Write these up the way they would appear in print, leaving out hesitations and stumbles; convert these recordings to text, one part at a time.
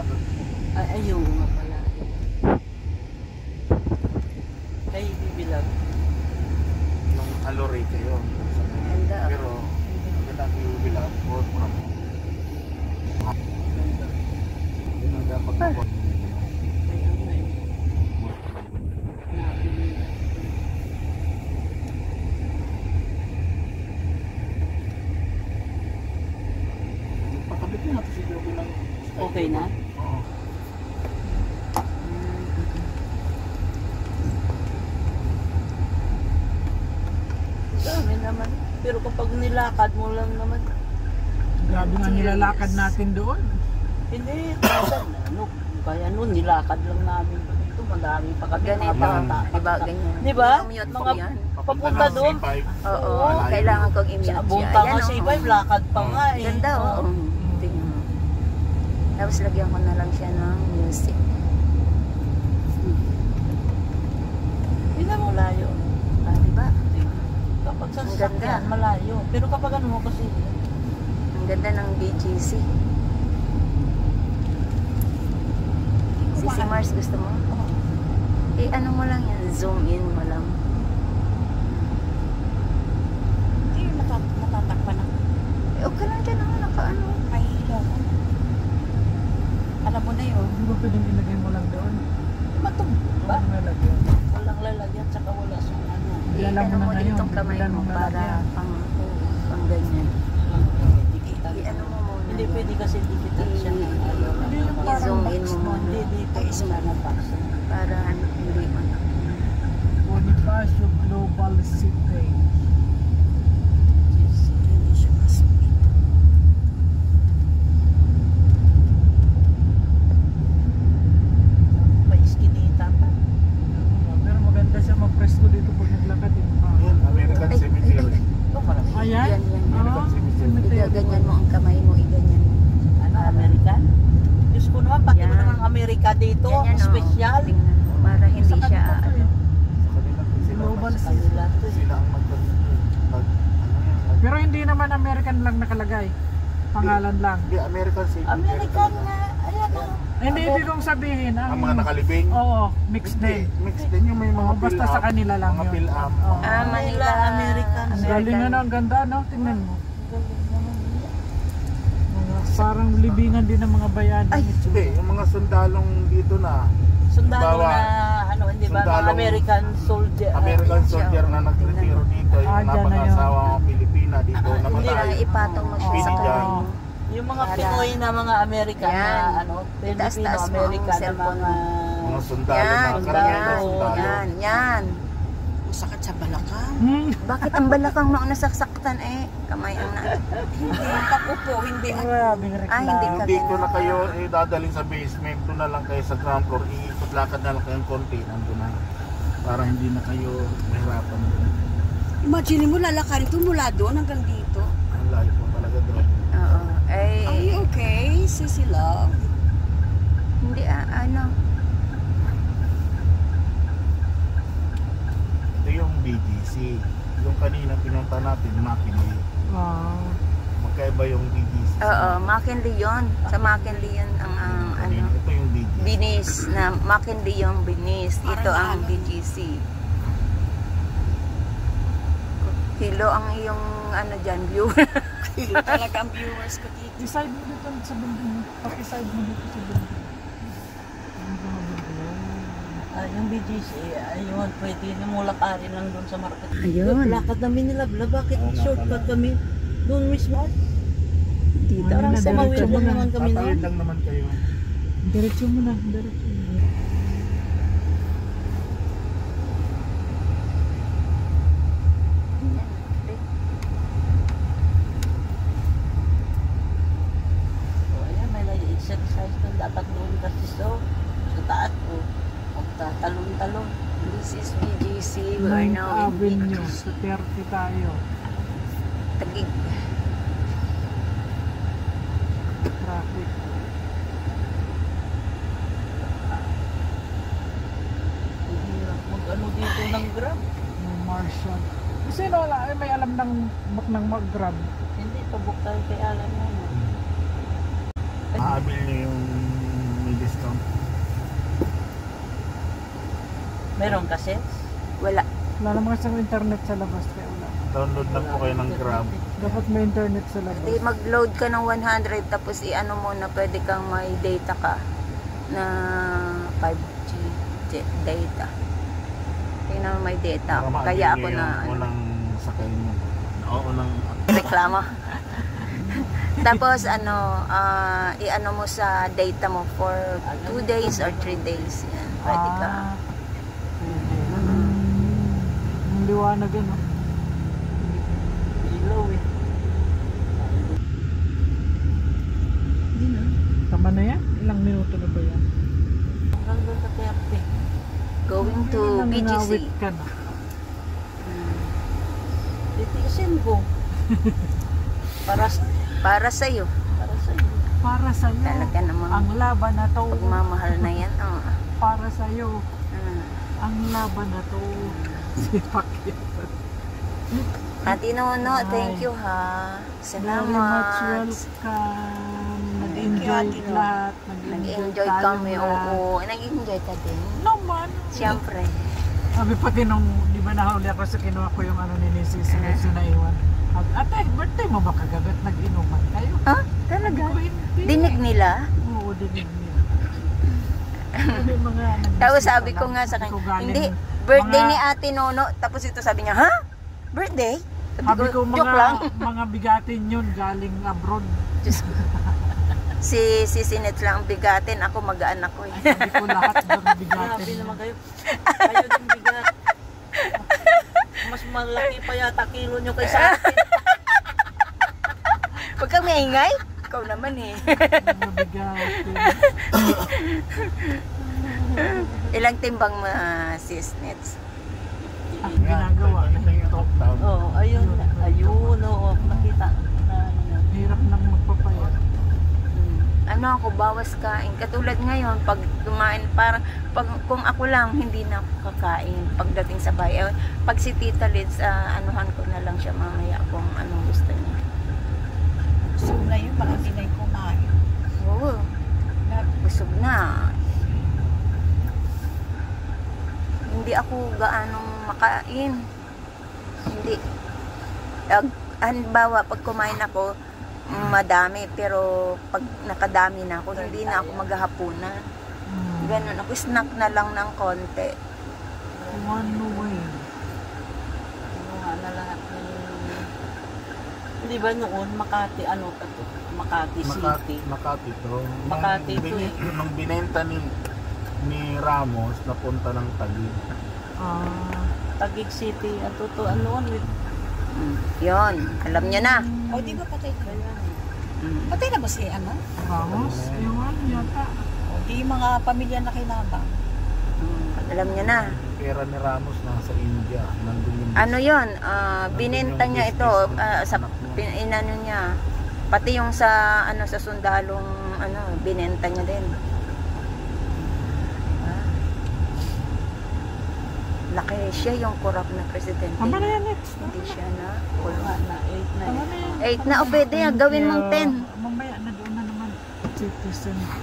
lakad. Ayaw nga pala. Kay bibilang. Nung Alorey kayo. Ganda. Pero, maganda ang bibilang. Huwag mo na mo. Yun ang dapat ako. Kaya nga eh. Nabili. Pakabit mo natin si Joby ng... Okay na? Oo. Dami naman. Pero kapag nilakad mo lang naman, Grabe nga nilalakad natin doon. hindi. Kaya noon nilakad lang namin. Ito madami pa kami. Ganito, Bata. diba ganyan? Di ba? Mute Mga ko yan. papunta doon. C5. Oo, Malayo. kailangan kong i-mute Sa siya. bunta nga Ayan, si oh. Ibay, lakad pa nga eh. Ganda, oo. Tingnan mo. Tapos lagyan ko na lang siya ng music. Hindi na malayo. Ah, diba? Kapag sa Ang sasakyan, ganda. malayo. Pero kapag ano mo kasi, Ang ganda ng BGC. Si Mars, gusto mo? Eh, ano mo lang yan? Zoom in mo lang. Hindi, natatakpan ako. Eh, okay lang dyan ako, nakaano. Mahihilo ako. Alam mo na yun. Hindi ba pwedeng ilagay mo lang doon? matog ba? Ano nalagyan? Walang lalagyan, tsaka wala sa ano. Eh, Alam mo ano na mo ngayon, ditong kamay ilan mo ang para lalagyan? pang ganyan. Hindi kita. Eh, ano mo muna. Hindi pwede kasi digital siya. Hindi yung parang I-zoom in box mo mo. muna. Hindi pwede sana box. Para hindi mo. Bonifacio Global City. Hindi siya masukit. May iskinita pa. Pero maganda siya mag-presko dito pag naglakad. Yun, American Ay, Cemetery. Ito marami. Ayan. Yan, yan, yan. Ah, Igaganyan mo ang kamay mo, iganyan mo. Ano, American? Diyos ko naman, pati mo Yan. naman Amerika dito. Ganyan, oh. Special. Tingnan mo, para hindi Sa siya kanila to ano. eh. Sa kanila, sila, Global Sa kanila to eh. sila ang Pero hindi naman American lang nakalagay. Pangalan lang. Hindi, American Cemetery. American nga. Ayan o. Hindi, ibig kong sabihin. Ang mga nakalibing. Oo, mixed Hindi, din. mixed din yung may mga Oo, basta sa kanila lang mga yun. Pil-Am. Oo. Ah, Manila, American. Ang galing na, ang ganda, no? Tingnan mo. Parang libingan din ng mga bayani. Ay, Hindi, yung mga sundalong dito na Sundalo Bawa, na, ano, hindi ba? Mga sundalong- American soldier. American soldier na nagretiro dito, yung Ah, dyan na napangasawa mga Pilipina dito, Ah, namatay. Kailangan ipatong mo siya sa Pili dyan. kamay mo. Yung mga Para- Pinoy na mga American na, Yan. ano, Itaas-taas mo ang Filipino-American na cellphone mga... Mga sundalo Yan, na, karamihan yan, sundalo. yan. Masakit sa balakang. Bakit ang balakang mo ang nasasaktan eh? Kamay ang na. Hindi yung pakupo, hindi ang... Grabing Ah, hindi reklamo. ka Hindi ko na ganun. kayo dadaling sa basement, doon na lang kayo sa ground floor, iipatlakad na lang kayong konti, nandun na. Para hindi na kayo mahirapan doon. Imagine mo, lalakarin ito mula doon hanggang dito. Ang layo po talaga doon. Oo. Ay, Are you okay, Sissy Love? hindi ano. Ito yung BGC. Yung kanina pinunta natin, McKinley. Wow. Magkaiba yung BGC. Oo, McKinley yun. Sa McKinley yun ang ano. Ito yung BGC. Binis na McKinley yung binis. Ito ang Parang BGC. Kilo ang iyong ano dyan, viewer. Kilo talaga ang viewers ko dito. Decide mo dito sa building. Pakiside mo dito sa building. yung BGC, ayun, pwede namulakarin lang doon sa market. Ayun. Lakad namin nila, bakit Oo nga shortcut pala. kami doon mismo? Dito. Parang na, sa diretso mawid mo lang na. naman kami Tatawid noon. lang naman kayo. Diretso mo na, diretso mo na. So, ayan, may nag-exercise doon. Dapat doon kasi sa taas ko. Talon-talon. This is BGC. We are 9th now in Avenue. BGC. Sa 30 tayo. Tagig. Traffic. Hirap mag-ano dito ng grab. May Marshall. Sino wala? Ay, may alam ng mag-grab. Hindi, pabok tayo kay Alan yan. Maabil niyo yung Meron kasi. Wala. Wala naman kasing internet sa labas kaya wala. Download lang po kayo ng Grab. Dapat may internet sa labas. Di mag-load ka ng 100 tapos i-ano mo na pwede kang may data ka na 5G data. Kaya na may data. Para Kaya maabili ako yung na unang sakay mo. Oo, unang reklamo. Tapos i-ano mo sa data mo for 2 days or 3 days. Yan, pwede ka. Ang liwanag ano. Ilaw eh. Hindi na. Tama na yan? Ilang minuto na ba yan? Hanggang doon sa Terpe. Going to Nanginawit BGC. ka na. Titiisin ko. Para Para sa'yo. para sa iyo. Para sa'yo. Talaga namang Ang laban na to. pagmamahal na yan. Oh. Para sa'yo. Mm. Ang laban na to. Si Pacquiao. Ate Nono, Ay. thank you ha. Very much Salamat. welcome. Nag-enjoy lahat. Nag-enjoy tayong kami, lahat. oo. Nag-enjoy ka din. Naman. Siyempre. Sabi pati nung, di ba nahuli ako sa kinuha ko yung ano ni Nisis, so naiwan. Sabi, ate, birthday mo ba kagabi? Nag-inuman kayo? Ha? Talaga? Ko, hindi. Dinig nila? Oo, dinig nila. Sabi, mga Tapos nagbisita sabi ko lang. nga sa Sabi ko, kanya, galing- hindi, birthday mga- ni Ate Nono. Tapos ito sabi niya, ha? Birthday? Sabi ko, joke lang. mga bigatin yun galing abroad. Diyos ko. Si Sinet lang ang bigatin, ako magaan ako eh. Sabi ko lahat doon bigatin. Grabe naman kayo. Kayo din bigat. Mas malaki pa yata kilo nyo kaysa akin. Huwag kang maingay. Ikaw naman eh. Mga bigatin. Ilang timbang mo, sis Nets? Ang ginagawa na ito. Oo, ayun. Ayun, oo. Nakita na ano yun. Hirap nang magpapayat. Ano ako, bawas kain. Katulad ngayon, pag kumain, parang, kung ako lang, hindi na ako kakain pagdating sa bahay. Pag si Tita Liz, anuhan ko na lang siya mamaya kung anong gusto niya. So na yun, baka hindi na yung kumain. Oo, busog na. Hindi ako gaanong makain. Hindi. Halimbawa, pag kumain ako, madami. Pero pag nakadami na ako, hindi na ako maghahapunan. Ganun ako, snack na lang ng konti. One way. Ano na lahat ng... Di ba noon, Makati, ano ka to? Makati City. Makati to. Makati to eh. Nung binenta ni Ramos, napunta ng Taguig. Taguig City. Ang totoo, ano, Yun, alam niya na. O, di ba patay ka? Mm. Patay na ba si ano? Ramos? Ewan yata. O, di yung mga pamilya na kinabang. Alam niya na. Pera ni Ramos nasa India. Nandun yung Ano yun, binenta niya ito, inano niya, pati yung sa, sa sundalong, binenta niya din. Laki siya yung corrupt na presidente. Tama na yan, Nets. Hindi siya na. wala na, 8 na Tama eh. na yan. 8 na, o pwede, gawin mong 10. Mamaya na doon na naman. City Center.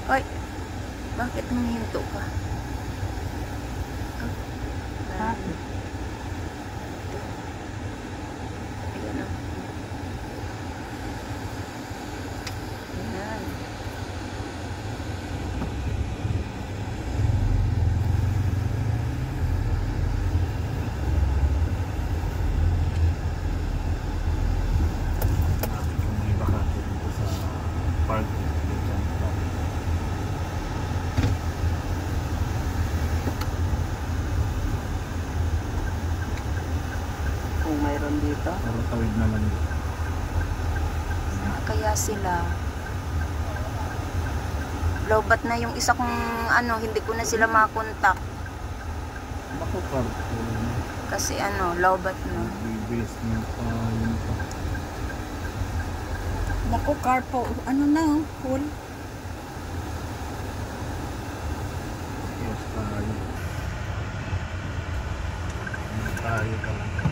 Ay, bakit humihinto ka? Bakit? Ayan na. Ayan. may bakante dito sa park. Kung mayroon dito. Pero tawid naman dito. Kaya sila lobat na yung isa kong hindi ko na sila makontak Bako parko. kasi lobat na. Basement pa yun pa. Naku, carpo. Ano na, full. Yes, tayo. Tayo talaga.